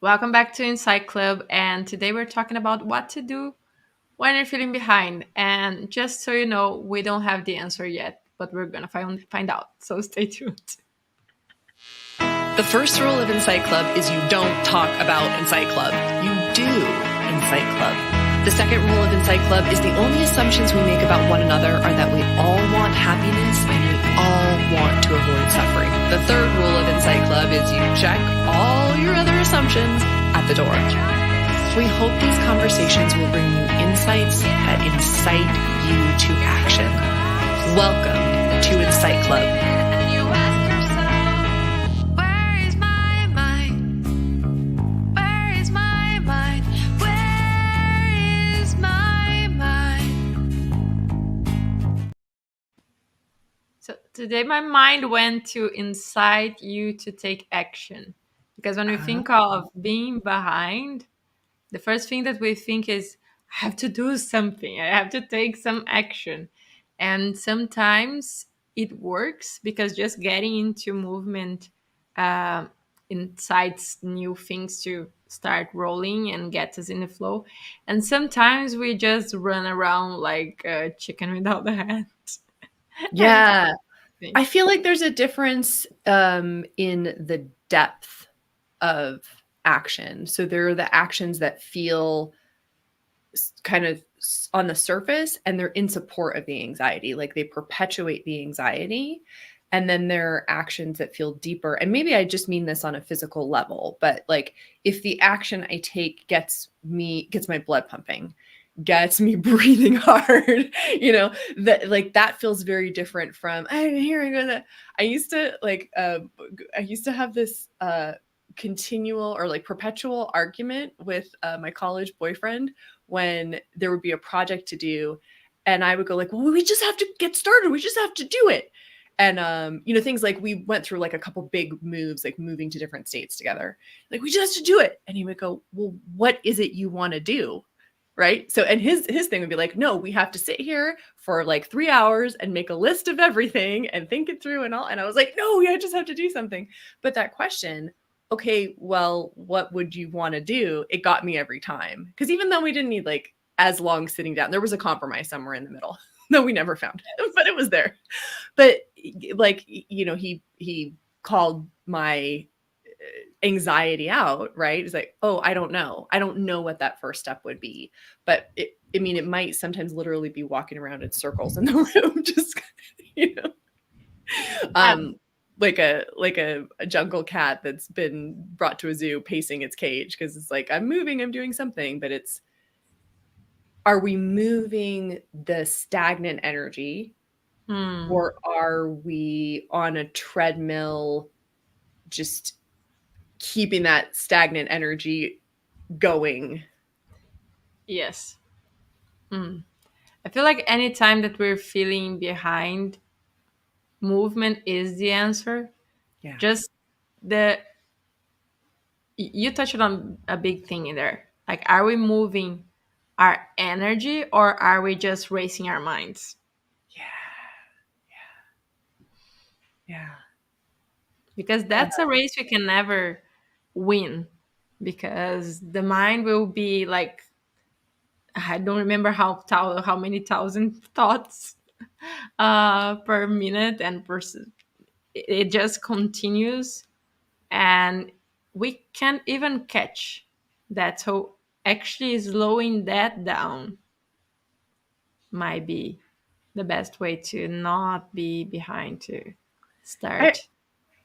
Welcome back to Incite Club, and today we're talking about what to do when you're feeling behind. And just so you know, we don't have the answer yet, but we're gonna find out. So stay tuned. The first rule of Incite Club is you don't talk about Incite Club. You do Incite Club. The second rule of Incite Club is the only assumptions we make about one another are that we all want happiness and we all want to avoid suffering. The third rule of Incite Club is you check all your other assumptions at the door. We hope these conversations will bring you insights that incite you to action. Welcome to Incite Club. So today my mind went to incite you to take action. Because when we think of being behind, the first thing that we think is, I have to do something, I have to take some action. And sometimes it works because just getting into movement uh, incites new things to start rolling and get us in the flow. And sometimes we just run around like a chicken without a head. Yeah. I feel like there's a difference in the depth of action. So there are the actions that feel kind of on the surface and they're in support of the anxiety, like they perpetuate the anxiety. And then there are actions that feel deeper. And maybe I just mean this on a physical level, but like if the action I take gets my blood pumping, gets me breathing hard, that feels very different from I used to have this continual or like perpetual argument with my college boyfriend when there would be a project to do, and I would go like, well, we just have to get started, we just have to do it. And things like we went through like a couple big moves, like moving to different states together, like we just have to do it. And he would go, well, what is it you want to do? Right. So, and his thing would be like, no, we have to sit here for like 3 hours and make a list of everything and think it through and all. And I was like, no, I just have to do something. But that question, okay, well, what would you want to do? It got me every time. Because even though we didn't need like as long sitting down, there was a compromise somewhere in the middle that we never found, but it was there. But like, he called my anxiety out, right? It's like, oh, I don't know what that first step would be. But it might sometimes literally be walking around in circles in the room, just, like a jungle cat that's been brought to a zoo pacing its cage, because it's like, I'm moving, I'm doing something, but are we moving the stagnant energy, or are we on a treadmill just keeping that stagnant energy going? Yes. I feel like anytime that we're feeling behind, movement is the answer. Yeah. Just you touched on a big thing in there. Like, are we moving our energy or are we just racing our minds? Yeah. Because that's a race we can never win, because the mind will be like, I don't remember how many thousand thoughts per minute, and it just continues, and we can't even catch that. So actually slowing that down might be the best way to not be behind, to start.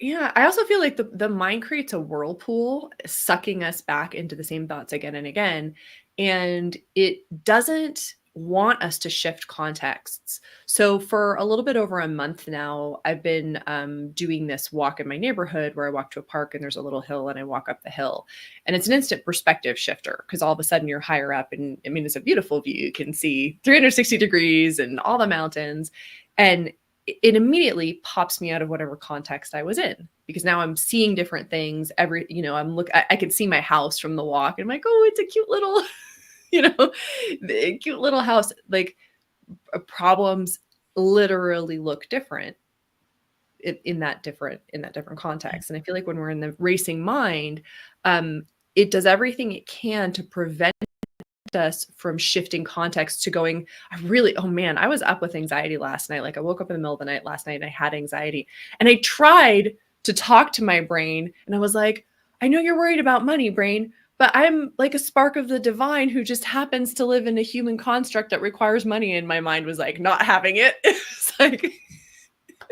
I also feel like the mind creates a whirlpool, sucking us back into the same thoughts again and again. And it doesn't want us to shift contexts. So for a little bit over a month now, I've been doing this walk in my neighborhood where I walk to a park and there's a little hill and I walk up the hill. And it's an instant perspective shifter, because all of a sudden you're higher up, and I mean, it's a beautiful view. You can see 360 degrees and all the mountains. And it immediately pops me out of whatever context I was in, because now I'm seeing different things. I can see my house from the walk, and I'm like, oh, it's a cute little, the cute little house. Like, problems literally look different in that different context. And I feel like when we're in the racing mind, it does everything it can to prevent us from shifting context to going, I really, oh man, I was up with anxiety last night. Like I woke up in the middle of the night last night and I had anxiety. And I tried to talk to my brain and I was like, I know you're worried about money, brain, but I'm like a spark of the divine who just happens to live in a human construct that requires money. And my mind was like, not having it. It's like,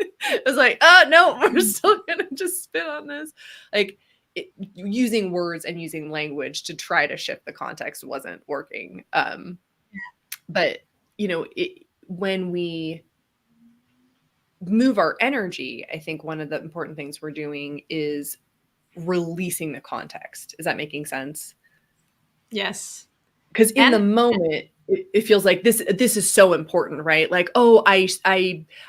it was like, oh no, we're still gonna just spit on this. Like using words and using language to try to shift the context wasn't working. But when we move our energy, I think one of the important things we're doing is releasing the context. Is that making sense? Yes. Because in the And moment it feels like this is so important, right? Like, oh, I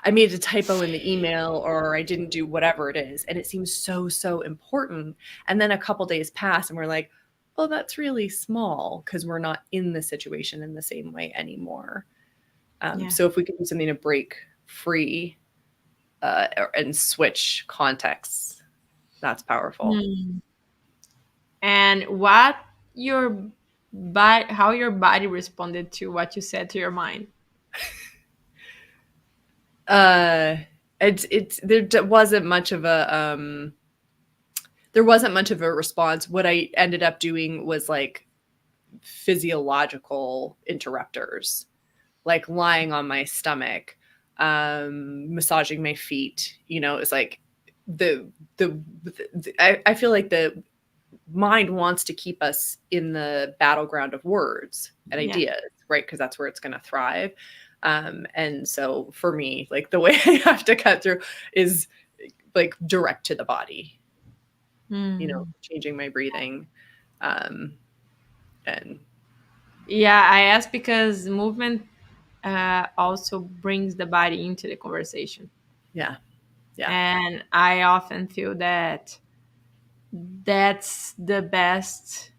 made a typo in the email, or I didn't do whatever it is, and it seems so important. And then a couple days pass and we're like, oh, that's really small, because we're not in the situation in the same way anymore. yeah. So if we could do something to break free and switch contexts, that's powerful. Hmm. And what your body, how your body responded to what you said to your mind. uh it's wasn't much of a there wasn't much of a response. What I ended up doing was like physiological interrupters, like lying on my stomach, massaging my feet. It's like I feel like the mind wants to keep us in the battleground of words and Yeah. ideas, right? Because that's where it's going to thrive. And so for me, like the way I have to cut through is like direct to the body, Hmm. changing my breathing. Um, and Yeah, I asked because movement also brings the body into the conversation. yeah, yeah, And I often feel that that's the best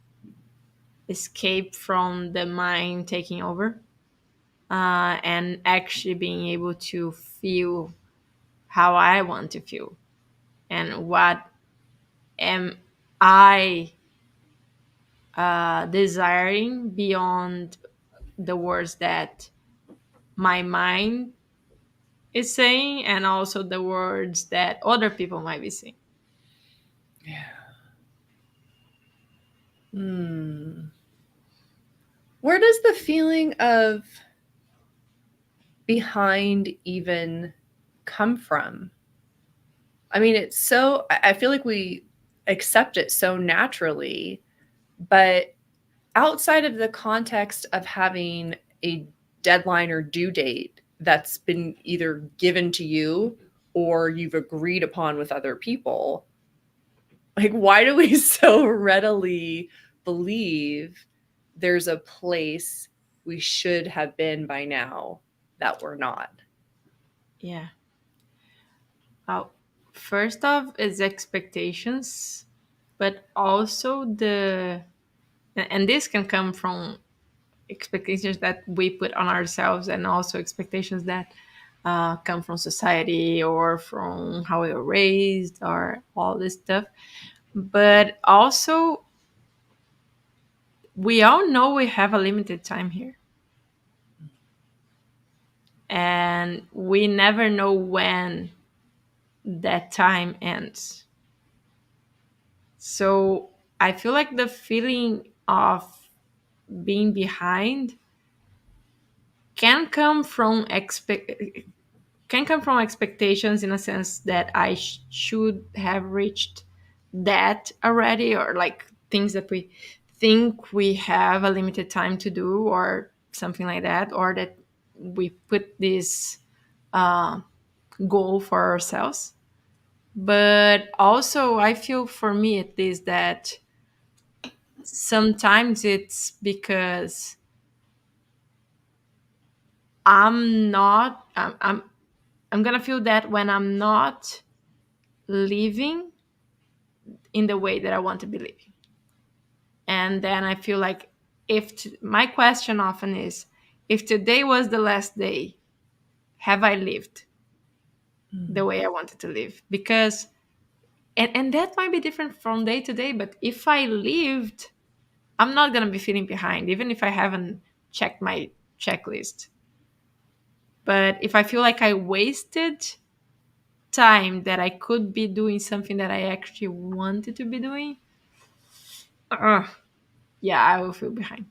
escape from the mind taking over, and actually being able to feel how I want to feel and what am I desiring beyond the words that my mind is saying, and also the words that other people might be saying. yeah. Hmm. Where does the feeling of behind even come from? I mean, it's so, I feel like we accept it so naturally, but outside of the context of having a deadline or due date that's been either given to you or you've agreed upon with other people, like, why do we so readily believe there's a place we should have been by now that we're not? Yeah. Oh, first off is expectations, but also and this can come from expectations that we put on ourselves, and also expectations that come from society or from how we were raised or all this stuff. But also, we all know we have a limited time here, and we never know when that time ends. So I feel like the feeling of being behind can come from expectations, in a sense that I should have reached that already, or like things that we think we have a limited time to do, or something like that, or that we put this uh, goal for ourselves. But also, I feel, for me at least, that sometimes it's because I'm gonna feel that when I'm not living in the way that I want to be living. And then I feel like, my question often is, if today was the last day, have I lived the Mm. way I wanted to live? Because And that might be different from day to day, but if I lived, I'm not going to be feeling behind, even if I haven't checked my checklist. But if I feel like I wasted time that I could be doing something that I actually wanted to be doing, uh, yeah, I will feel behind.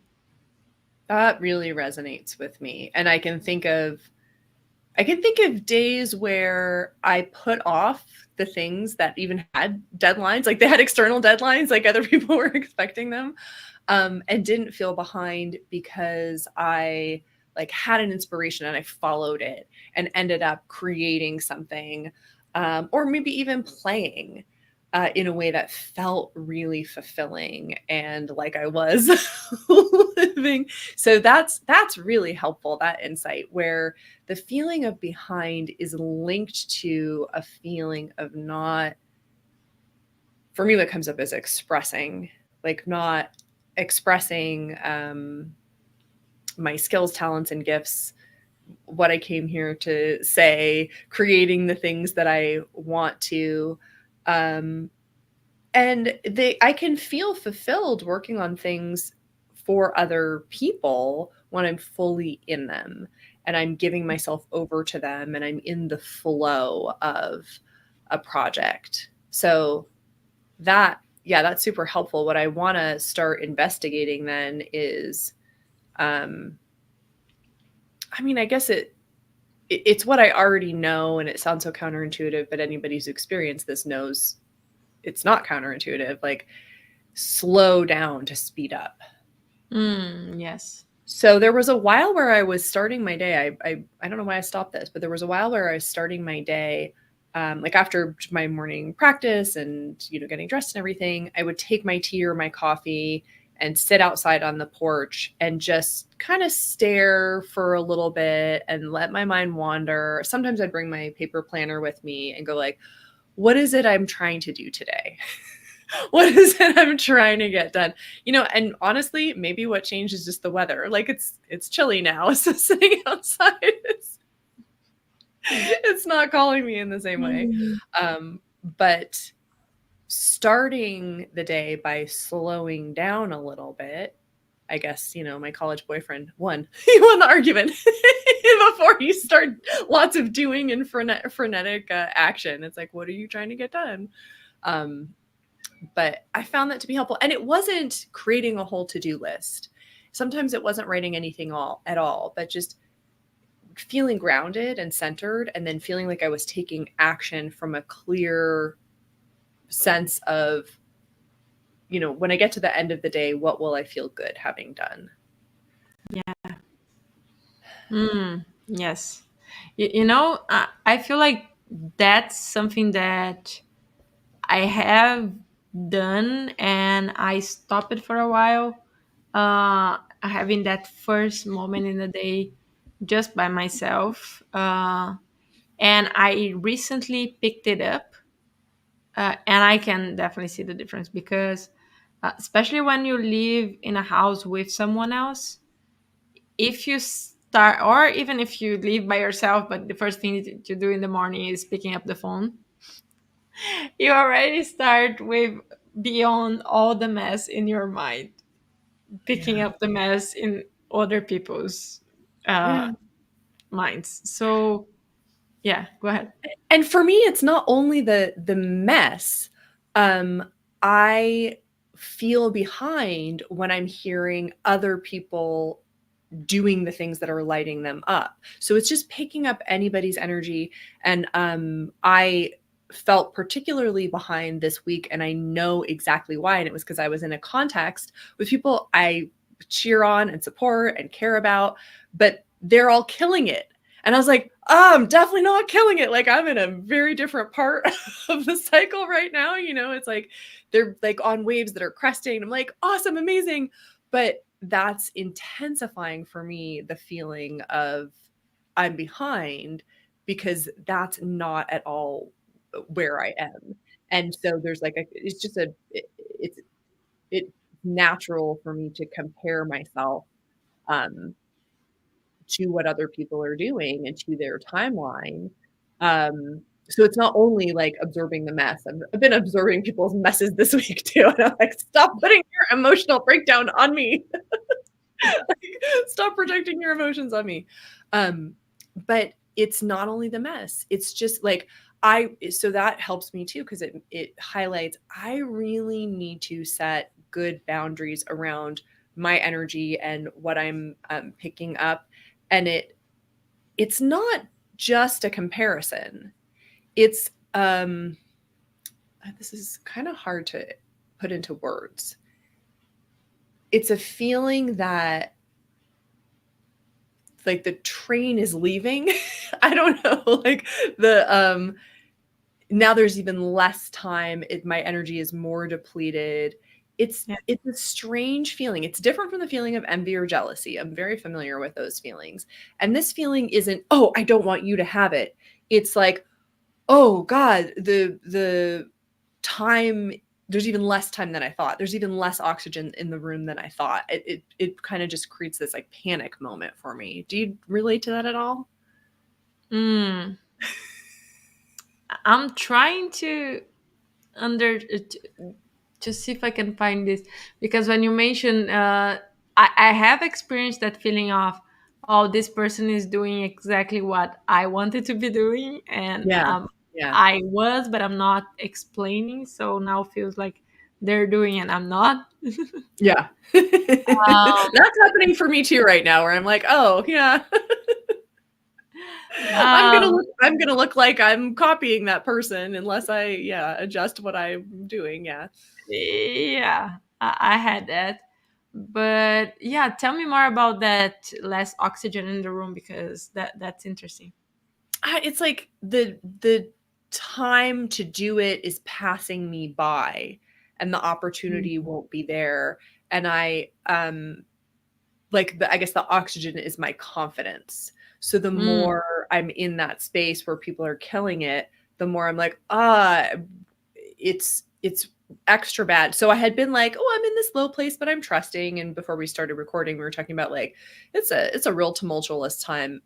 That really resonates with me. And I can think of days where I put off the things that even had deadlines, like they had external deadlines, like other people were expecting them, and didn't feel behind because I like had an inspiration and I followed it and ended up creating something, or maybe even playing in a way that felt really fulfilling and like I was living. So that's really helpful, that insight where the feeling of behind is linked to a feeling of not, for me, what comes up is expressing, like not expressing my skills, talents, and gifts, what I came here to say, creating the things that I want to. Um, I can feel fulfilled working on things for other people when I'm fully in them and I'm giving myself over to them and I'm in the flow of a project. So that, yeah, that's super helpful. What I want to start investigating then is, um, I mean, I guess it's what I already know, and it sounds so counterintuitive, but anybody who's experienced this knows it's not counterintuitive. Like, slow down to speed up. Yes. So there was a while where I was starting my day. I don't know why I stopped this, but there was a while where I was starting my day, like after my morning practice and getting dressed and everything. I would take my tea or my coffee and sit outside on the porch and just kind of stare for a little bit and let my mind wander. Sometimes I'd bring my paper planner with me and go like, what is it I'm trying to do today? What is it I'm trying to get done? And honestly, maybe what changed is just the weather. Like it's chilly now, so sitting outside is it's not calling me in the same way. Mm. But starting the day by slowing down a little bit, I guess, my college boyfriend won. He won the argument before you start lots of doing and frenetic action. It's like, what are you trying to get done? Um, but I found that to be helpful. And it wasn't creating a whole to-do list. Sometimes it wasn't writing anything at all, but just feeling grounded and centered and then feeling like I was taking action from a clear sense of, when I get to the end of the day, what will I feel good having done? Yeah. Yes. I feel like that's something that I have done and I stopped it for a while. Having that first moment in the day just by myself. And I recently picked it up, and I can definitely see the difference because, especially when you live in a house with someone else, if you start, or even if you live by yourself, but the first thing you do in the morning is picking up the phone, you already start with beyond all the mess in your mind, picking Yeah. up the mess in other people's uh, Yeah. minds. So, yeah, go ahead. And for me, it's not only the mess. I feel behind when I'm hearing other people doing the things that are lighting them up. So it's just picking up anybody's energy. And I felt particularly behind this week, and I know exactly why. And it was because I was in a context with people I cheer on and support and care about, but they're all killing it. And I was like, oh, I'm definitely not killing it. Like I'm in a very different part of the cycle right now. It's like they're like on waves that are cresting. I'm like, awesome, amazing. But that's intensifying for me the feeling of I'm behind because that's not at all where I am. And so there's like it's just it's natural for me to compare myself um to what other people are doing and to their timeline. So it's not only like absorbing the mess. I've been absorbing people's messes this week too. And I'm like, stop putting your emotional breakdown on me. Like, stop projecting your emotions on me. Um, but it's not only the mess. It's just like so that helps me too, because it highlights I really need to set good boundaries around my energy and what I'm picking up. And it's not just a comparison. It's this is kind of hard to put into words. It's a feeling that like the train is leaving. I don't know, like the now there's even less time. My energy is more depleted. Yeah. It's a strange feeling. It's different from the feeling of envy or jealousy. I'm very familiar with those feelings. And this feeling isn't, oh, I don't want you to have it. It's like, oh God, the time, there's even less time than I thought. There's even less oxygen in the room than I thought. It kind of just creates this like panic moment for me. Do you relate to that at all? Mm. I'm trying to under to see if I can find this, because when you mention, I have experienced that feeling of, oh, this person is doing exactly what I wanted to be doing, and Yeah. Yeah. I was, but I'm not explaining, so now feels like they're doing and I'm not. Yeah. Um, That's happening for me too right now where I'm like, "Oh, yeah. um, I'm gonna look like I'm copying that person unless I, yeah, adjust what I'm doing." Yeah. yeah, I had that. But yeah, tell me more about that less oxygen in the room, because that's interesting. It's like the time to do it is passing me by and the Mm. opportunity won't be there. And like I guess the oxygen is my confidence. So the Mm. more I'm in that space where people are killing it, the more I'm like, it's extra bad. So I had been like, oh, I'm in this low place, but I'm trusting. And before we started recording, we were talking about like it's a real tumultuous time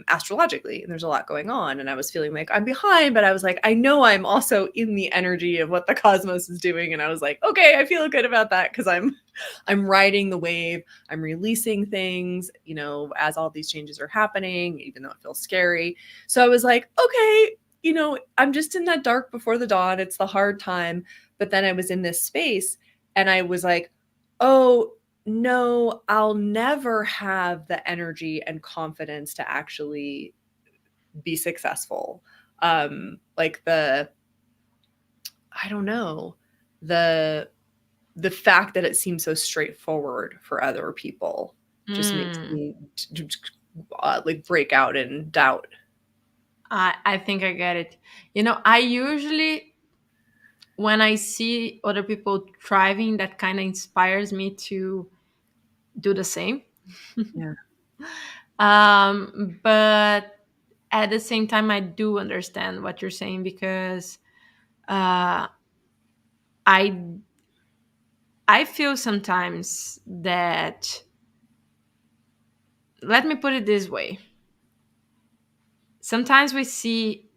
astrologically, and there's a lot going on. And I was feeling like I'm behind, but I was like, I know I'm also in the energy of what the cosmos is doing. And I was like, okay, I feel good about that because I'm riding the wave. I'm releasing things, as all these changes are happening, even though it feels scary. So I was like, okay, I'm just in that dark before the dawn. It's the hard time. But then I was in this space and I was like, oh, no, I'll never have the energy and confidence to actually be successful. Like I don't know, the the fact that it seems so straightforward for other people just makes Mm. me like break out in doubt. I think I get it. I usually, when I see other people thriving, that kind of inspires me to do the same. Yeah. But at the same time, I do understand what you're saying, because uh, I I feel sometimes that, let me put it this way. Sometimes we see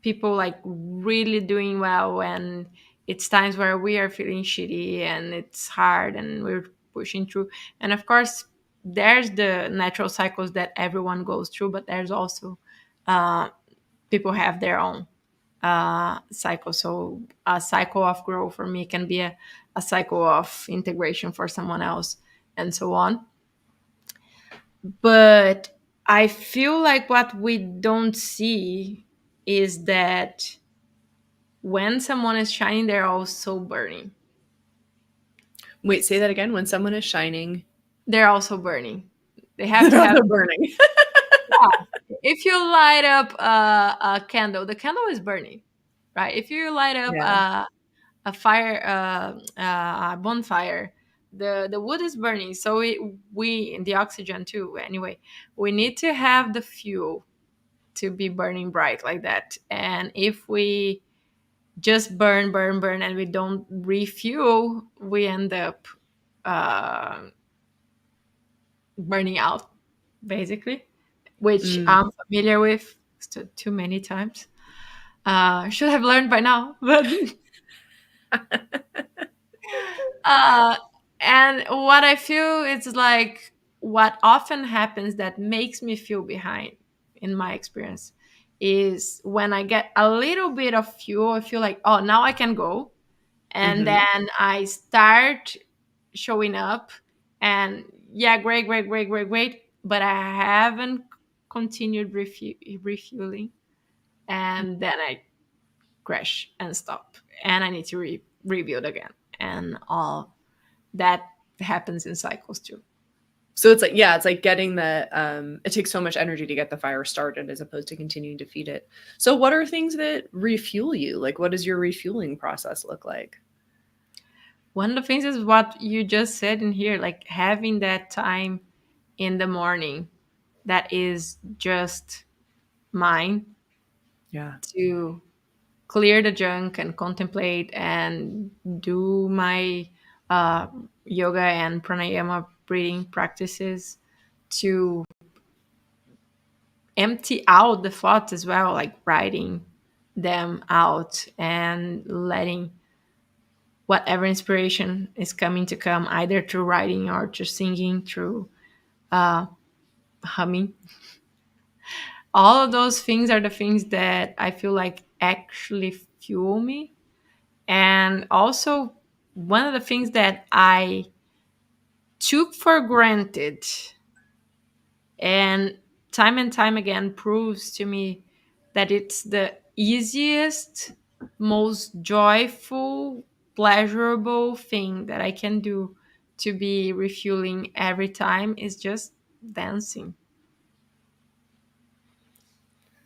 people like really doing well, and it's times where we are feeling shitty and it's hard and we're pushing through. And of course, there's the natural cycles that everyone goes through, but there's also uh, people have their own cycle. So a cycle of growth for me can be a cycle of integration for someone else, and so on. But I feel like what we don't see is that when someone is shining, they're also burning. Wait, say that again. When someone is shining, They're also burning. They have to they're have. also burning. Yeah. If you light up a candle, the candle is burning, right? If you light up Yeah. a fire, a bonfire, the wood is burning. So we in the oxygen too. Anyway, we need to have the fuel to be burning bright like that. And if we just burn, burn, burn, and we don't refuel, we end up uh, burning out, basically, which Mm. I'm familiar with too many times. Should have learned by now, but uh, and what I feel is like what often happens that makes me feel behind, in my experience, is when I get a little bit of fuel. I feel like, oh, now I can go, and Mhm. then I start showing up, and yeah, great, great, great, great, great, but I haven't continued refueling, and then I crash and stop, and I need to rebuild again, and all that happens in cycles too. So it's like, yeah, it's like getting the it takes so much energy to get the fire started as opposed to continuing to feed it. So what are things that refuel you? Like what does your refueling process look like? One of the things is what you just said in here, like having that time in the morning that is just mine Yeah. to clear the junk and contemplate and do my uh, yoga and pranayama breathing practices, to empty out the thoughts as well, like writing them out and letting whatever inspiration is coming to come, either through writing or just singing, through uh, humming. All of those things are the things that I feel like actually fuel me. And also, one of the things that I took for granted, and time again proves to me that it's the easiest, most joyful, pleasurable thing that I can do to be refueling every time, is just dancing.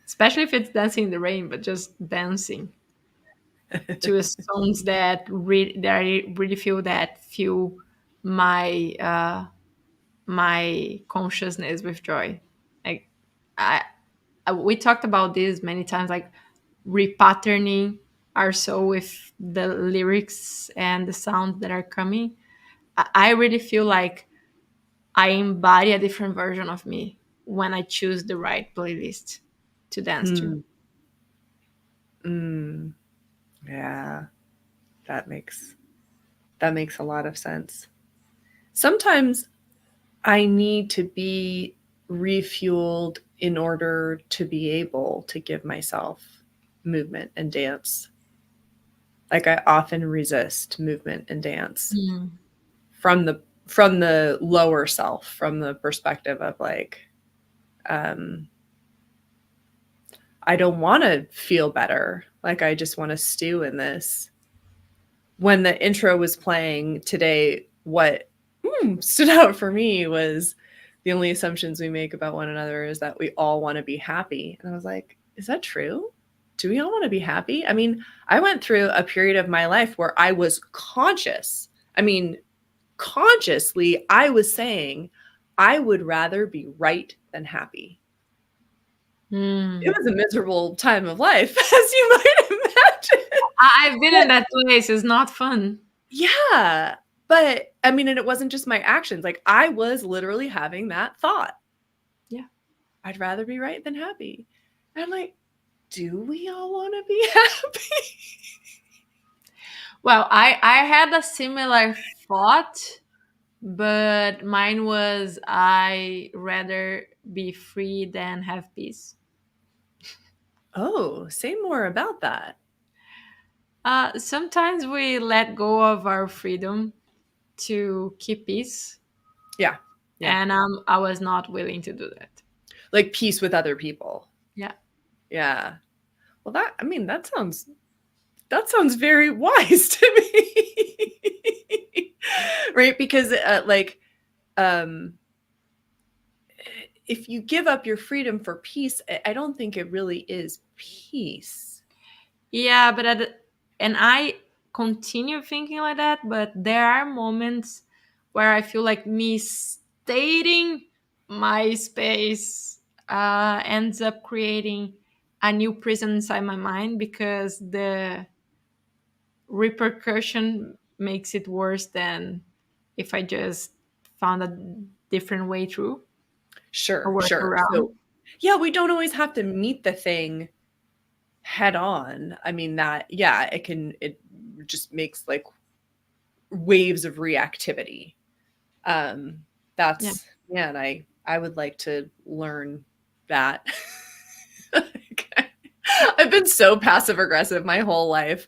Especially if it's dancing in the rain, but just dancing to songs that I really feel that fuel my my consciousness with joy. Like I, we talked about this many times, like repatterning our soul with the lyrics and the sounds that are coming. I really feel like I embody a different version of me when I choose the right playlist to dance to. Hmm. Mm. Yeah. That makes that makes a lot of sense. Sometimes I need to be refueled in order to be able to give myself movement and dance. Like I often resist movement and dance Mm. from the lower self, from the perspective of like, um, I don't want to feel better. Like I just want to stew in this. When the intro was playing today, what stood out for me was the only assumptions we make about one another is that we all want to be happy. And I was like, is that true? Do we all want to be happy? I mean, I went through a period of my life where I was conscious. I mean, consciously, I was saying, I would rather be right than happy. It Mm. was a miserable time of life, as you might imagine. I've been in But that place. It's not fun. yeah. But I mean, and it wasn't just my actions. Like I was literally having that thought. Yeah. I'd rather be right than happy. And I'm like, do we all want to be happy? Well, I had a similar thought, but mine was I rather be free than have peace. Oh, say more about that. Sometimes we let go of our freedom to keep peace, Yeah. Yeah. and I was not willing to do that. Like peace with other people. Yeah. Yeah. Well, that, I mean, that sounds very wise to me. Right? Because like um if you give up your freedom for peace, I don't think it really is peace. Yeah, but and I continue thinking like that, but there are moments where I feel like me stating my space ends up creating a new prison inside my mind, because the repercussion makes it worse than if I just found a different way through or Sure, work sure. around. So yeah, we don't always have to meet the thing head on, I mean, that, yeah, it just makes like waves of reactivity. Um, Yeah. that's, man, I would like to learn that. Like, I've been so passive aggressive my whole life.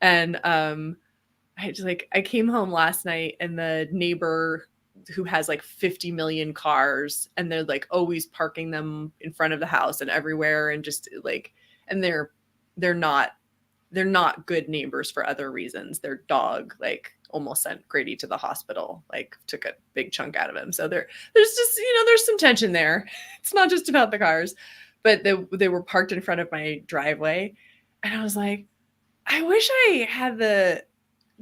And I came home last night and the neighbor who has like 50 million cars and they're like always parking them in front of the house and everywhere and just like, and they're not they're not good neighbors for other reasons. Their dog like almost sent Grady to the hospital, like took a big chunk out of him. So there's just, there's some tension there. It's not just about the cars, but they were parked in front of my driveway. And I was like, I wish I had the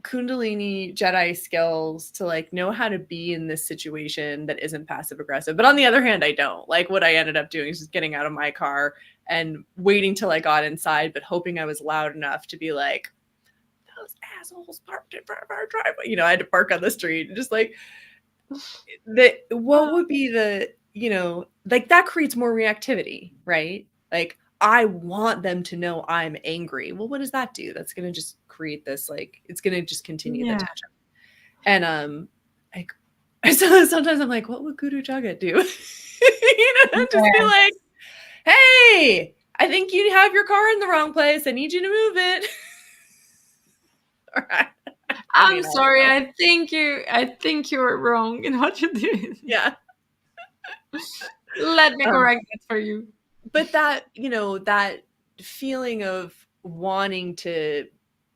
Kundalini Jedi skills to like know how to be in this situation that isn't passive aggressive. But on the other hand, I don't. Like what I ended up doing is just getting out of my car and waiting till I got inside, but hoping I was loud enough to be like, those assholes parked in front of our driveway. I had to park on the street and just like what would be like that creates more reactivity, right? Like I want them to know I'm angry. Well, what does that do? That's going to just create this, like, it's going to just continue the Yeah. tension. And, like, so sometimes I'm like, what would Guru Jagat do? Just be Yeah. like, hey, I think you have your car in the wrong place. I need you to move it. All right. I I'm mean, I don't sorry. know. I think you were wrong in what you did. Yeah. Let me Um, correct it for you. but that feeling of wanting to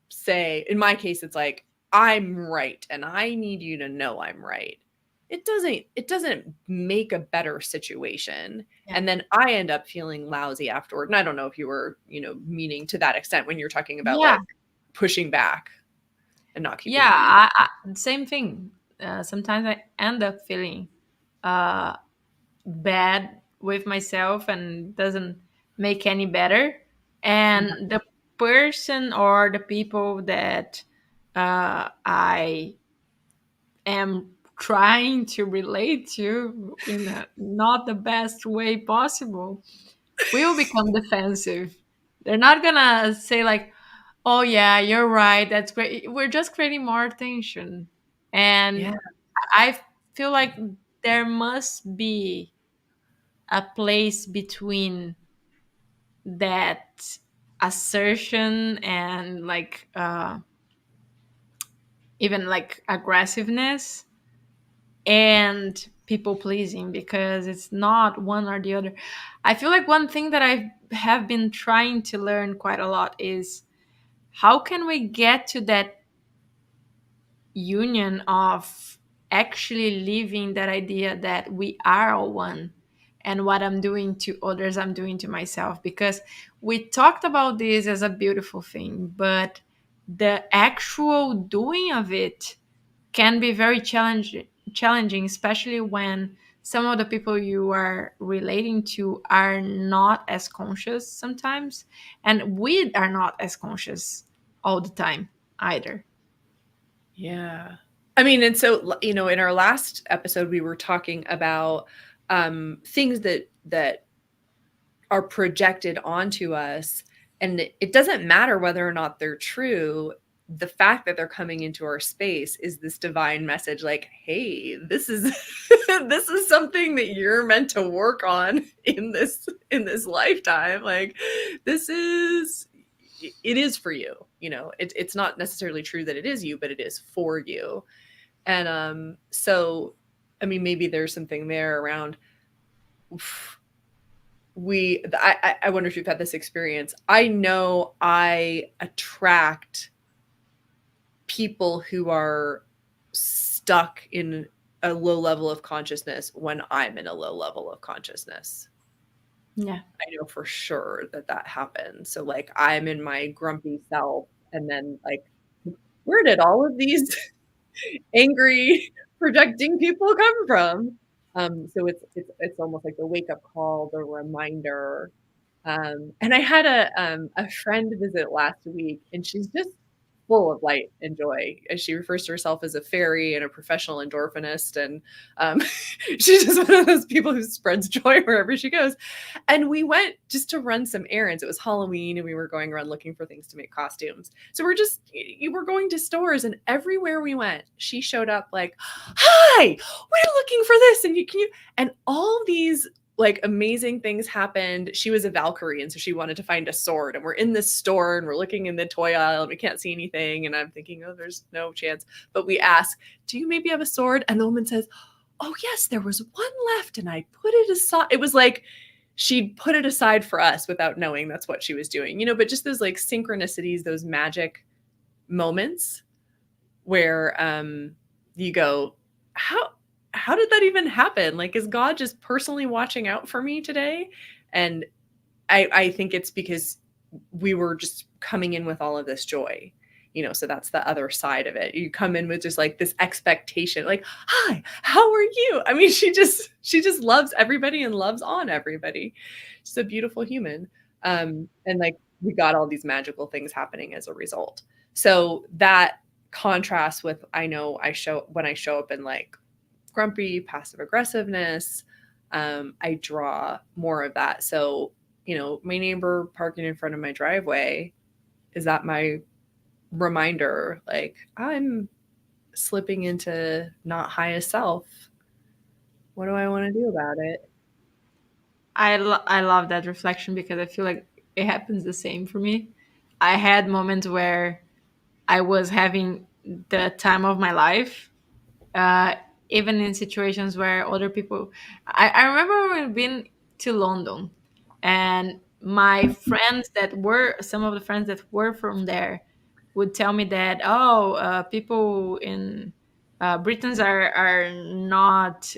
say, in my case, it's like, I'm right and I need you to know I'm right. It doesn't make a better situation. Yeah. And then I end up feeling lousy afterward. And I don't know if you were, meaning to that extent when you're talking about Yeah. like pushing back and not keeping Yeah. the peace. Same thing. Sometimes I end up feeling uh, bad with myself and doesn't make any better. Yeah. And the person or the people that I am trying to relate to in a not the best way possible will become defensive. They're not gonna say like, "Oh yeah, you're right. That's great." We're just creating more tension, Yeah. and I feel like there must be a place between that assertion and like even like aggressiveness and people pleasing, because it's not one or the other. I feel like one thing that I have been trying to learn quite a lot is how can we get to that union of actually living that idea that we are all one, and what I'm doing to others I'm doing to myself, because we talked about this as a beautiful thing, but the actual doing of it can be very challenging, especially when some of the people you are relating to are not as conscious sometimes, and we are not as conscious all the time either. Yeah. I mean, and so, in our last episode, we were talking about things that are projected onto us. And it doesn't matter whether or not they're true. The fact that they're coming into our space is this divine message like, hey, this is this is something that you're meant to work on in this lifetime. Like this is it is for you. It's not necessarily true that it is you, but it is for you. And so I mean, maybe there's something there around I wonder if you've had this experience. I know I attract people who are stuck in a low level of consciousness when I'm in a low level of consciousness. Yeah. I know for sure that happens. So like I'm in my grumpy self and then like where did all of these angry projecting people come from? So it's almost like the wake up call, the reminder. And I had a friend visit last week, and she's just full of light and joy. And she refers to herself as a fairy and a professional endorphinist. And she's just one of those people who spreads joy wherever she goes. And we went just to run some errands. It was Halloween and we were going around looking for things to make costumes. So you were going to stores, and everywhere we went, she showed up like, hi, we're looking for this. And and all these like amazing things happened. She was a Valkyrie, and so she wanted to find a sword. And we're in this store and we're looking in the toy aisle and we can't see anything. And I'm thinking, oh, there's no chance. But we ask, do you maybe have a sword? And the woman says, oh, yes, there was one left. And I put it aside. It was like she'd put it aside for us without knowing that's what she was doing, but just those like synchronicities, those magic moments where you go, how did that even happen? Like, is God just personally watching out for me today? And I think it's because we were just coming in with all of this joy, so that's the other side of it. You come in with just like this expectation, like, hi, how are you? I mean, she just loves everybody and loves on everybody. She's a beautiful human. And like, we got all these magical things happening as a result. So that contrast with, when I show up in like grumpy, passive aggressiveness, I draw more of that. So, my neighbor parking in front of my driveway, is that my reminder? Like, I'm slipping into not highest self. What do I want to do about it? I love that reflection because I feel like it happens the same for me. I had moments where I was having the time of my life, uh, even in situations where other people. I remember when we've been to London, and my friends that were some of the friends that were from there would tell me that people in Britons are not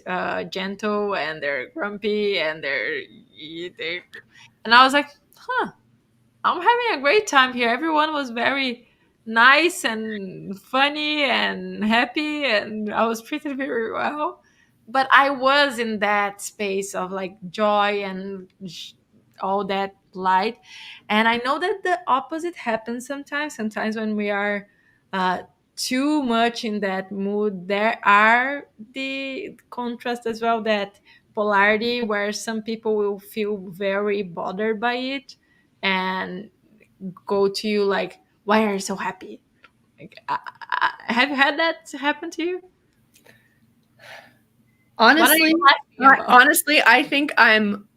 gentle, and they're grumpy, and they and I was like, huh, I'm having a great time here. Everyone was very nice and funny and happy, and I was treated very well. But I was in that space of like joy and all that light. And I know that the opposite happens sometimes. Sometimes when we are uh, too much in that mood, there are the contrast as well, that polarity where some people will feel very bothered by it and go to you like, why are you so happy? Like, have you had that happen to you? What are you Honestly, laughing about? I think I'm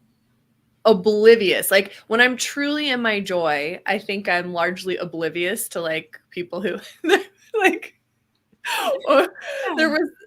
oblivious. Like, when I'm truly in my joy, I think I'm largely oblivious to like people who like oh, Yeah.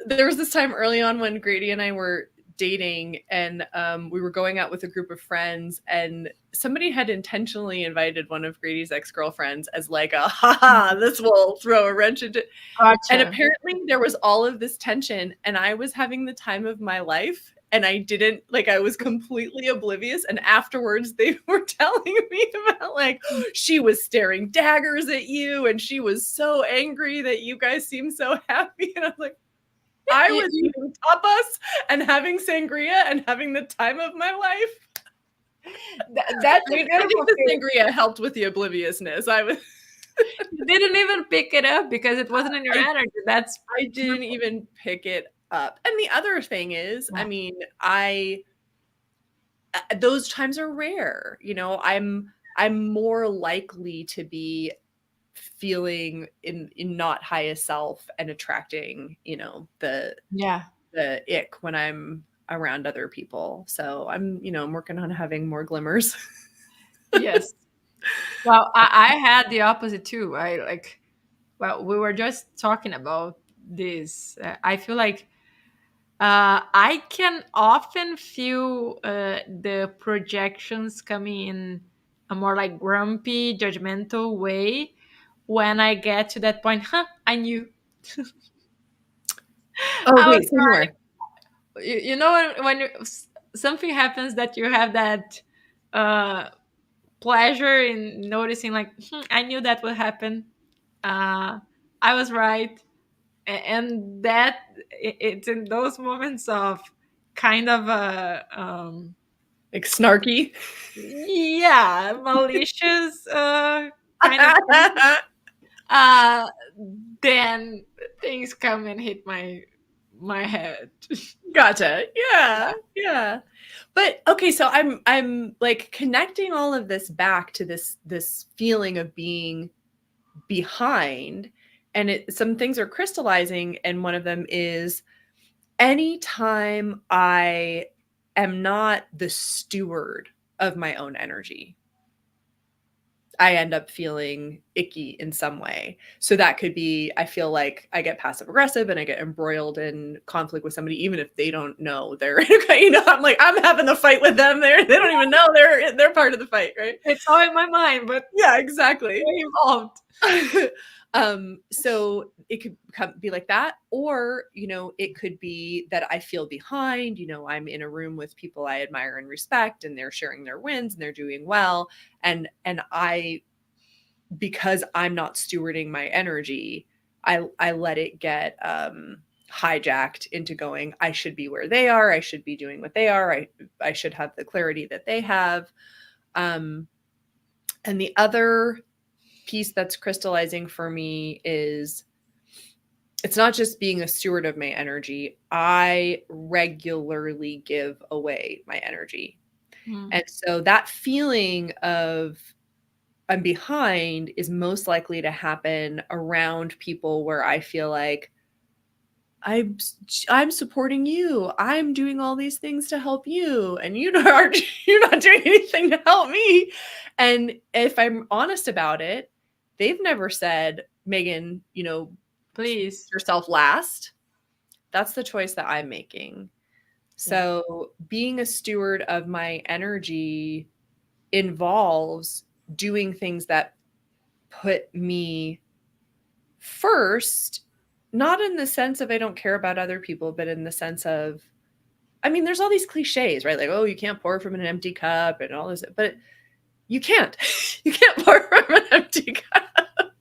there was this time early on when Grady and I were dating, and we were going out with a group of friends, and somebody had intentionally invited one of Grady's ex-girlfriends as like a haha, this will throw a wrench into. And Gotcha. apparently there was all of this tension, and I was having the time of my life, and I didn't like, I was completely oblivious. And afterwards they were telling me about like, she was staring daggers at you and she was so angry that you guys seem so happy. And I was like, I You, was you, eating tapas and having sangria and having the time of my life. that's I a mean, I think beautiful the thing. sangria helped with the obliviousness. You didn't even pick it up because it wasn't in your I energy. That's I didn't beautiful. even pick it up. And the other thing is, I Yeah. mean, those times are rare. I'm more likely to be feeling in not highest self and attracting, Yeah. the ick when I'm around other people. So I'm working on having more glimmers. Yes. Well, I had the opposite too. Well, we were just talking about this. I feel like I can often feel the projections coming in a more like grumpy, judgmental way when I get to that point. Huh, I knew. Oh, I was wait, say more. you know something happens that you have that uh, pleasure in noticing like, I knew that would happen. I was right. And that it's in those moments of kind of a Like snarky. yeah, malicious kind of thing. uh then things come and hit my head. Gotcha. Yeah. Yeah. Yeah. But okay, so I'm like connecting all of this back to this feeling of being behind, and some things are crystallizing, and one of them is anytime I am not the steward of my own energy, I end up feeling icky in some way. So that could be, I feel like I get passive aggressive and I get embroiled in conflict with somebody, even if they don't know they're, I'm like, I'm having the fight with them. They don't even know they're part of the fight, right? It's all in my mind, but Yeah, exactly. very involved. So it could be like that, or it could be that I feel behind. I'm in a room with people I admire and respect, and they're sharing their wins and they're doing well, and I, because I'm not stewarding my energy, I let it get hijacked into going, I should be where they are, I should be doing what they are, I should have the clarity that they have. And the other piece that's crystallizing for me is it's not just being a steward of my energy. I regularly give away my energy. Mm. And so that feeling of I'm behind is most likely to happen around people where I feel like I'm I'm supporting you. I'm doing all these things to help you, and you're not doing anything to help me. And if I'm honest about it, they've never said, Megan, Please. yourself last. That's the choice that I'm making. Yeah. So being a steward of my energy involves doing things that put me first, not in the sense of I don't care about other people, but in the sense of, I mean, there's all these cliches, right? Like, oh, you can't pour from an empty cup and all this, but you can't. You can't pour from an empty cup.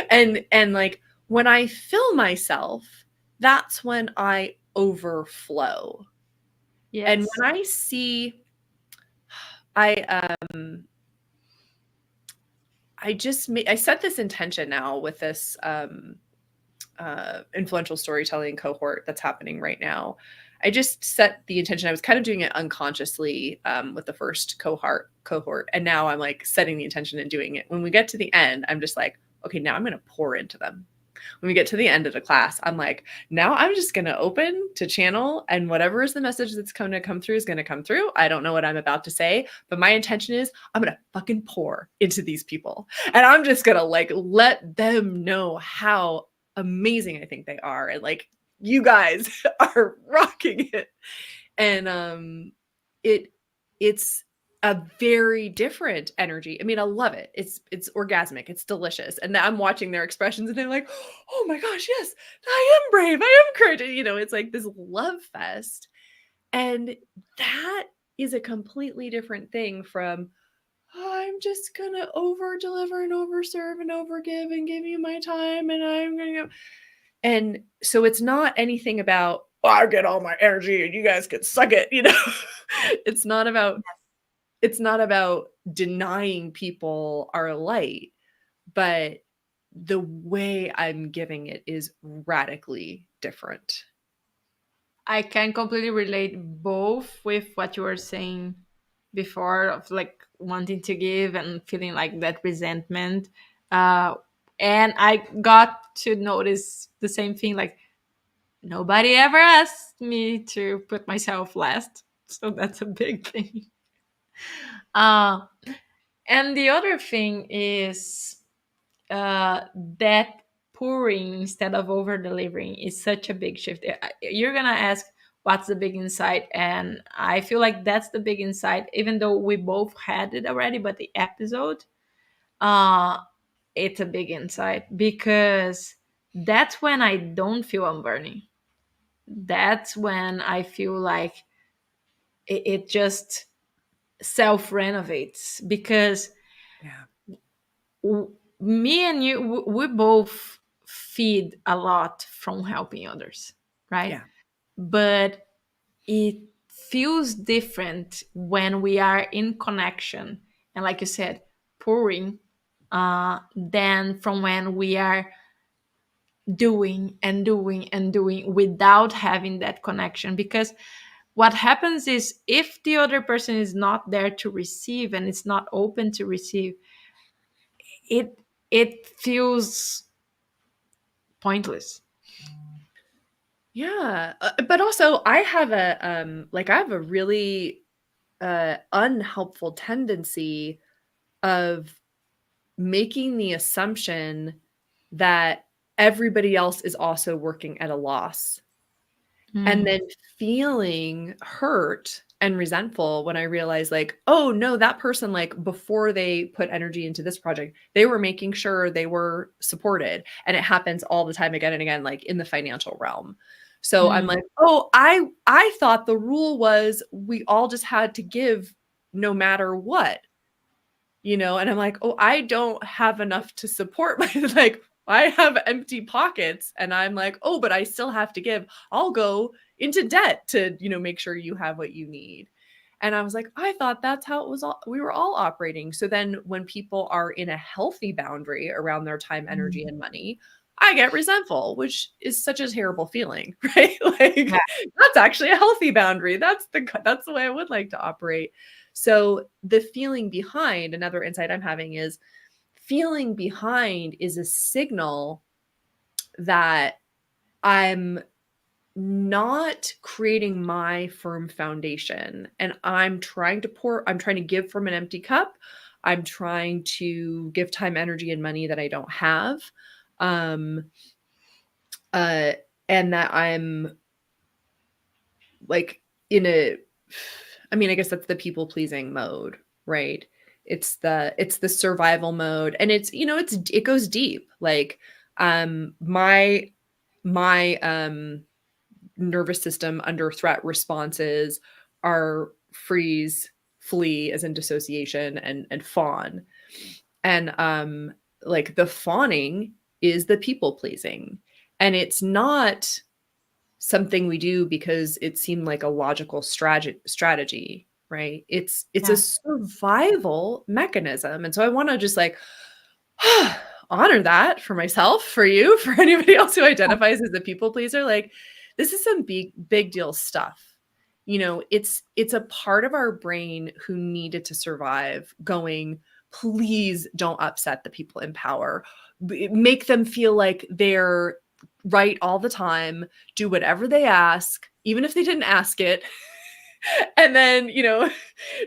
And like when I fill myself, that's when I overflow. And Yes. when I see, I I set this intention now with this influential storytelling cohort that's happening right now. I just set the intention. I was kind of doing it unconsciously with the first cohort, and now I'm like setting the intention and doing it. When we get to the end, I'm just like, okay, now I'm going to pour into them. When we get to the end of the class, I'm like, now I'm just going to open to channel, and whatever is the message that's going to come through is going to come through. I don't know what I'm about to say, but my intention is I'm going to fucking pour into these people. And I'm just going to like let them know how amazing I think they are. And like, you guys are rocking it. And it it's a very different energy. I mean, I love it. It's orgasmic. It's delicious. And I'm watching their expressions and they're like, "Oh my gosh, yes. I am brave. I am courageous." It's like this love fest. And that is a completely different thing from, I'm just going to over deliver and over serve and over give and give you my time, and I'm going to go. And so it's not anything about, oh, I get all my energy and you guys can suck it. It's not about it's not about denying people our light, but the way I'm giving it is radically different. I can completely relate both with what you were saying before of like wanting to give and feeling like that resentment. Uh, and I got to notice the same thing, like nobody ever asked me to put myself last. So that's a big thing. Uh, and the other thing is that pouring instead of over delivering is such a big shift. You're gonna ask what's the big insight, and I feel like that's the big insight. Even though we both had it already, but the episode, uh, it's a big insight because that's when I don't feel I'm burning. That's when I feel like it just self renovates because Yeah. me and you we both feed a lot from helping others, right? Yeah. But it feels different when we are in connection and, like you said, pouring. than from when we are doing and doing and doing without having that connection. Because what happens is, if the other person is not there to receive and it's not open to receive, it it feels pointless. Yeah, but also I have I have a really unhelpful tendency of making the assumption that everybody else is also working at a loss, and Mm, then feeling hurt and resentful when I realize, like, oh no, that person, like, before they put energy into this project, they were making sure they were supported. And it happens all the time, again and again, like in the financial realm. So I'm mm, like, oh, I thought the rule was we all just had to give no matter what, and I'm like, oh, I don't have enough to support my like, I have empty pockets, and I'm like, oh, but I still have to give. I'll go into debt to, make sure you have what you need. And I was like, I thought that's how it was all, we were all operating. So then when people are in a healthy boundary around their time, energy, mm. and money, I get resentful, which is such a terrible feeling, right? Yeah, Like, that's actually a healthy boundary. That's the way I would like to operate. So the feeling behind, another insight I'm having is, feeling behind is a signal that I'm not creating my firm foundation, and I'm trying to give from an empty cup. I'm trying to give time, energy, and money that I don't have. Um uh and that I'm, like, in a I mean, I guess that's the people pleasing mode, right? It's the survival mode, and it goes deep. Like, my nervous system under threat responses are freeze, flee, as in dissociation, and fawn. And like, the fawning is the people pleasing. And it's not something we do because it seemed like a logical strategy, right? It's a yeah, survival mechanism. And so I want to just, like, honor that for myself, for you, for anybody else who identifies as a people pleaser. Like, this is some big deal stuff. It's a part of our brain who needed to survive, going, please don't upset the people in power. Make them feel like they're right all the time, do whatever they ask, even if they didn't ask it. And then,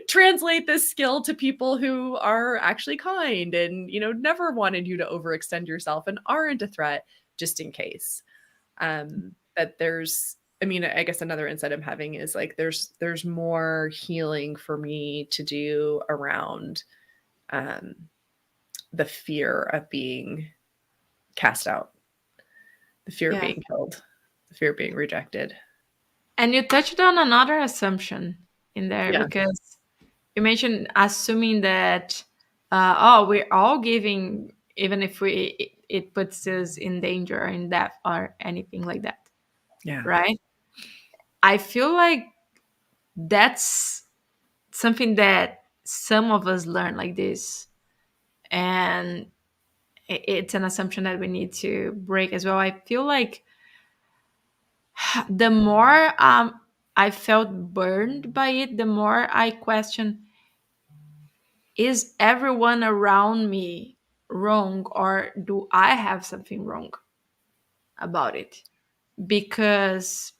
translate this skill to people who are actually kind and, never wanted you to overextend yourself and aren't a threat, just in case. That there's I mean, I guess another insight I'm having is, like, there's more healing for me to do around um the fear of being cast out, the fear of yeah. being killed, the fear of being rejected. And you touched on another assumption in there, Yeah. because you mentioned assuming that, oh, we're all giving, even if it puts us in danger or in death or anything like that, Yeah. right? I feel like that's something that some of us learn like this, and it's an assumption that we need to break as well. I feel like the more I felt burned by it, the more I question, is everyone around me wrong, or do I have something wrong about it? Because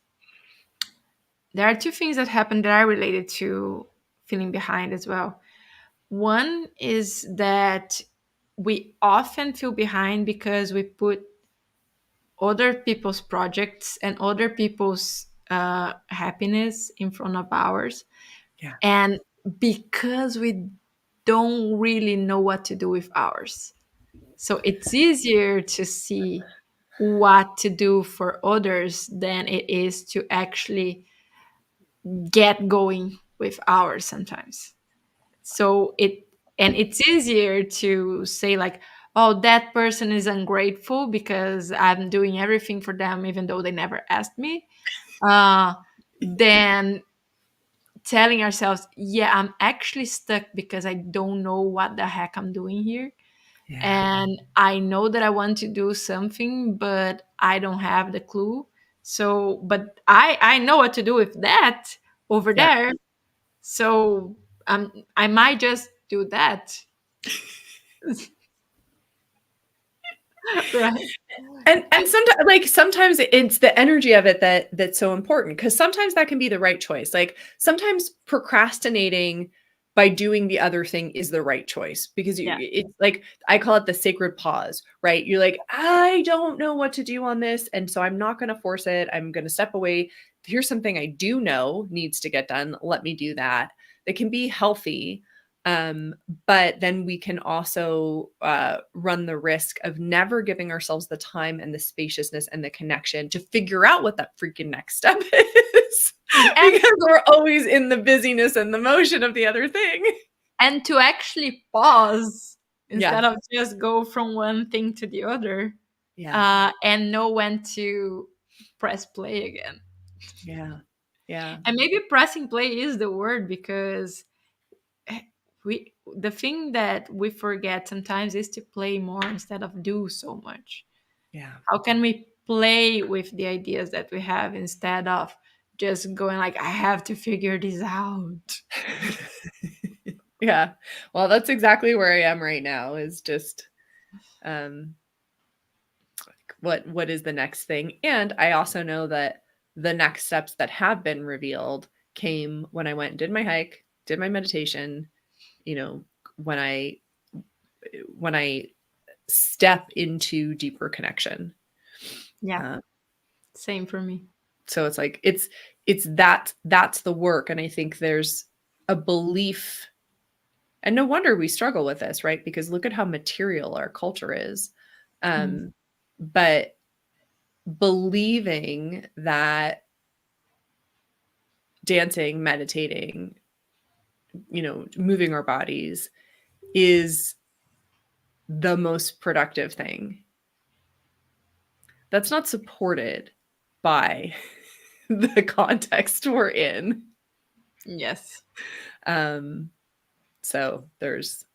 there are two things that happen that are related to feeling behind as well. One is that we often feel behind because we put other people's projects and other people's happiness in front of ours. Yeah. And because we don't really know what to do with ours. So it's easier to see what to do for others than it is to actually get going with ours sometimes. So it's easier to say, like, oh, that person is ungrateful because I'm doing everything for them even though they never asked me, uh than telling ourselves, yeah, I'm actually stuck because I don't know what the heck I'm doing here. Yeah. and I know that I want to do something, but I don't have the clue. So, but I know what to do with that over Yeah. there. So I might just do that. Right. And sometimes it's the energy of it that's so important, because sometimes that can be the right choice. Like sometimes procrastinating by doing the other thing is the right choice, because Yeah. it's like I call it the sacred pause, right? You're like, I don't know what to do on this, and so I'm not going to force it. I'm going to step away. Here's something I do know needs to get done. Let me do that. That can be healthy. Um, but then we can also run the risk of never giving ourselves the time and the spaciousness and the connection to figure out what that freaking next step is, And because we're always in the busyness and the motion of the other thing. and to actually pause Yeah. instead of just go from one thing to the other, Yeah. and know when to press play again. Yeah. Yeah. And maybe pressing play is the word, because we the thing that we forget sometimes is to play more instead of do so much. Yeah. How can we play with the ideas that we have instead of just going like, I have to figure this out? Yeah. Well, that's exactly where I am right now, is just um what is the next thing. And I also know that the next steps that have been revealed came when I went and did my hike, did my meditation, you know, when I step into deeper connection. Yeah, Uh, same for me. so it's like it's that's the work. And I think there's a belief, and no wonder we struggle with this, right? Because look at how material our culture is. Mhm. Um, but believing that dancing, meditating, moving our bodies is the most productive thing. That's not supported by the context we're in. Yes. Um, so there's,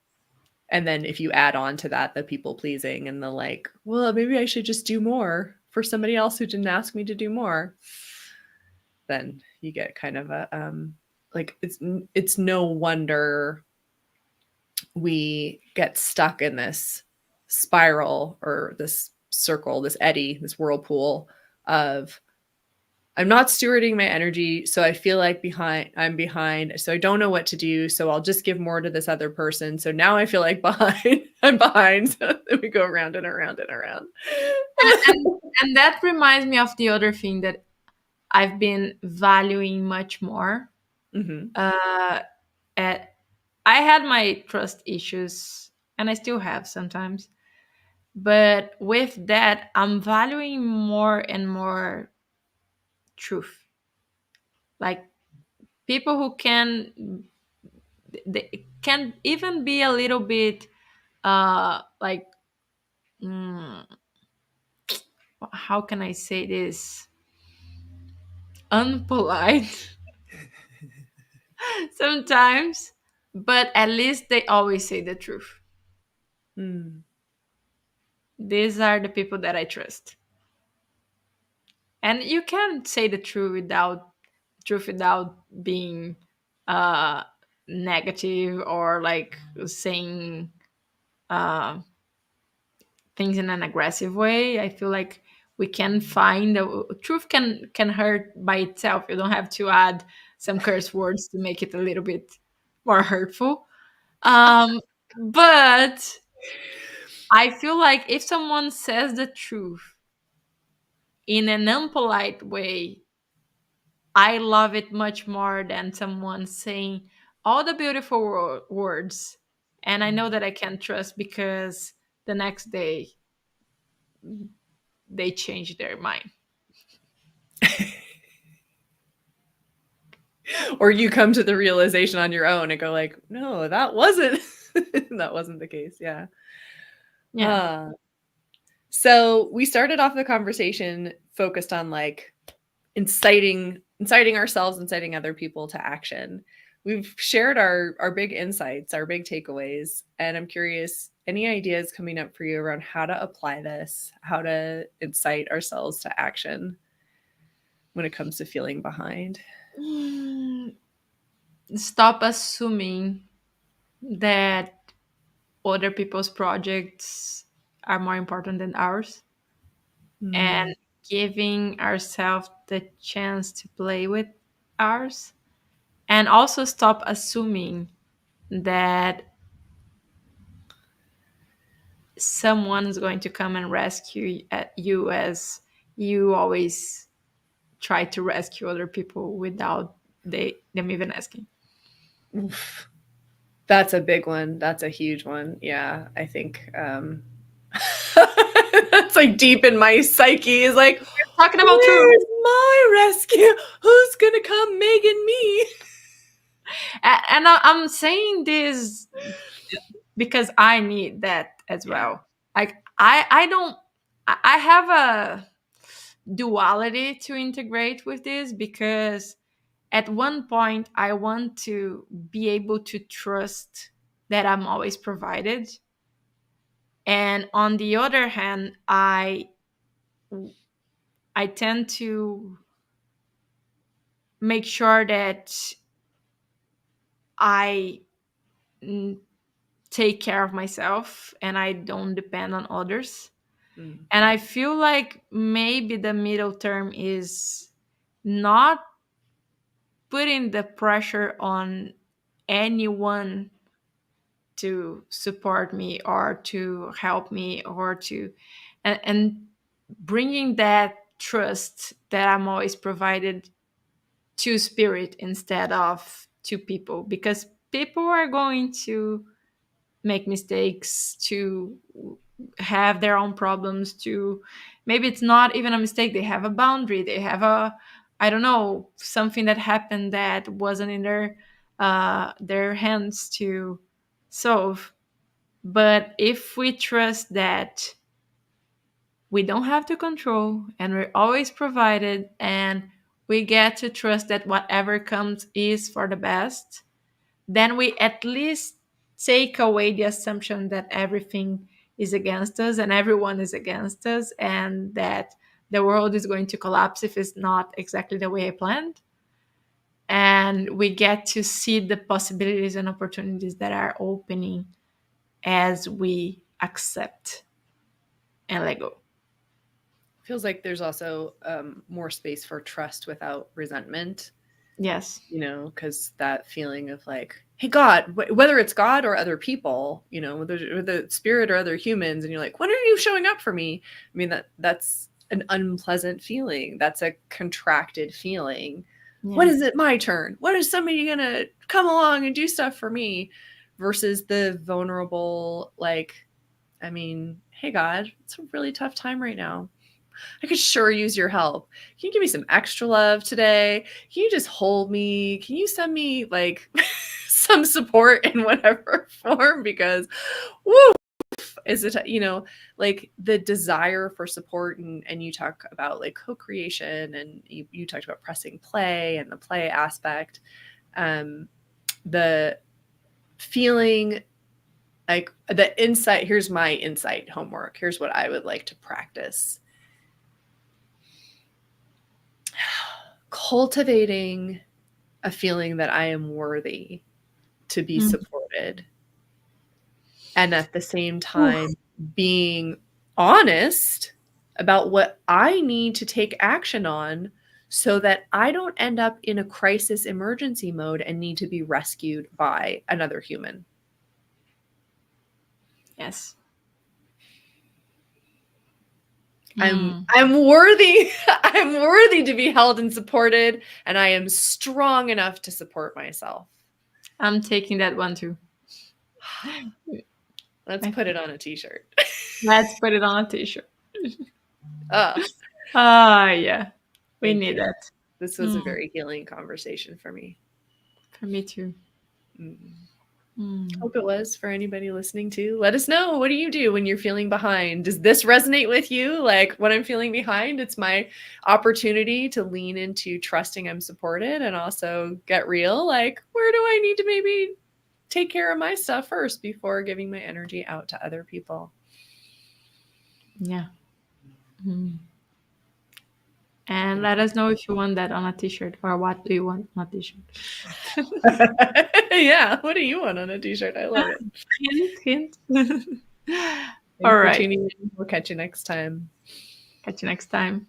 and then if you add on to that the people pleasing and the like, well, maybe I should just do more for somebody else who didn't ask me to do more, then you get kind of a like it's no wonder we get stuck in this spiral or this circle, this eddy, this whirlpool of I'm not stewarding my energy, so I feel like I'm behind, so I don't know what to do, so I'll just give more to this other person. So now I feel like behind, I'm behind. So then we go around and around and around. And that reminds me of the other thing that I've been valuing much more. Hmm. Uh, at, I had my trust issues, and I still have sometimes. But with that, I'm valuing more and more truth. Like people who they can even be a little bit like, mm, how can I say this? Unpolite sometimes, but at least they always say the truth. Mm. These are the people that I trust. And you can say the truth without being uh negative, or like saying uh things in an aggressive way. I feel like we can find the truth can hurt by itself. You don't have to add some curse words to make it a little bit more hurtful. But I feel like if someone says the truth in an unpolite way, I love it much more than someone saying all the beautiful words. And I know that I can trust because the next day they change their mind. Or you come to the realization on your own and go like, no, that wasn't that wasn't the case. Yeah. Yeah. Uh, so we started off the conversation focused on like inciting ourselves, inciting other people to action. We've shared our big insights, our big takeaways, and I'm curious, any ideas coming up for you around how to apply this, how to incite ourselves to action when it comes to feeling behind? Mm, Stop assuming that other people's projects are more important than ours, and Mm, giving ourselves the chance to play with ours, and also stop assuming that someone is going to come and rescue you, as you always try to rescue other people without them even asking. oof. That's a big one. That's a huge one. Yeah, I think that's like deep in my psyche is like, Talking about truth. where's my rescue? Who's gonna come Megan me? And I'm saying this because I need that as Yeah. well. Like I don't I have a duality to integrate with this, because at one point I want to be able to trust that I'm always provided, and on the other hand I tend to make sure that I mm, take care of myself and I don't depend on others. Mm, And I feel like maybe the middle term is not putting the pressure on anyone to support me or to help me, or to and bringing that trust that I'm always provided to spirit instead of to people, because people are going to make mistakes, to have their own problems, to maybe it's not even a mistake, they have a boundary, they have a, I don't know, something that happened that wasn't in their hands to solve. But if we trust that we don't have to control and we're always provided, and we get to trust that whatever comes is for the best, then we at least take away the assumption that everything is against us and everyone is against us, and that the world is going to collapse if it's not exactly the way I planned. And we get to see the possibilities and opportunities that are opening as we accept and let go. feels like there's also more space for trust without resentment, Yes. you know, because that feeling of like, hey, God, whether it's God or other people, you know, whether the spirit or other humans, and you're like, when are you showing up for me? I mean, that's an unpleasant feeling. That's a contracted feeling. When Yeah. is it my turn? When is somebody gonna come along and do stuff for me? Versus the vulnerable, like, I mean, hey, God, it's a really tough time right now. I could sure use your help. Can you give me some extra love today? Can you just hold me? Can you send me like some support in whatever form? Because, woo, is it, you know, like the desire for support, and you talk about like co-creation, and you talked about pressing play and the play aspect. The feeling like the insight, here's my insight homework. Here's what I would like to practice: cultivating a feeling that I am worthy to be Mm. supported. And at the same Ooh. time, being honest about what I need to take action on so that I don't end up in a crisis emergency mode and need to be rescued by another human. Yes. I'm Mm. I'm worthy. I'm worthy to be held and supported, and I am strong enough to support myself. I'm taking that one too. Let's I- put it on a t-shirt. Let's put it on a t-shirt. uh, Ah, yeah. We Thank need you. that. This was a Mm. very healing conversation for me. For me too. Mm. Mm. Hope it was for anybody listening too. Let us know. What do you do when you're feeling behind? Does this resonate with you? Like, when I'm feeling behind, it's my opportunity to lean into trusting I'm supported and also get real. Like, where do I need to maybe take care of my stuff first before giving my energy out to other people. Yeah. Mm. And let us know if you want that on a t-shirt, or what do you want on a t-shirt. Yeah, what do you want on a t-shirt? I love it. Hint, hint. Thanks All for right. tuning in. We'll catch you next time. Catch you next time.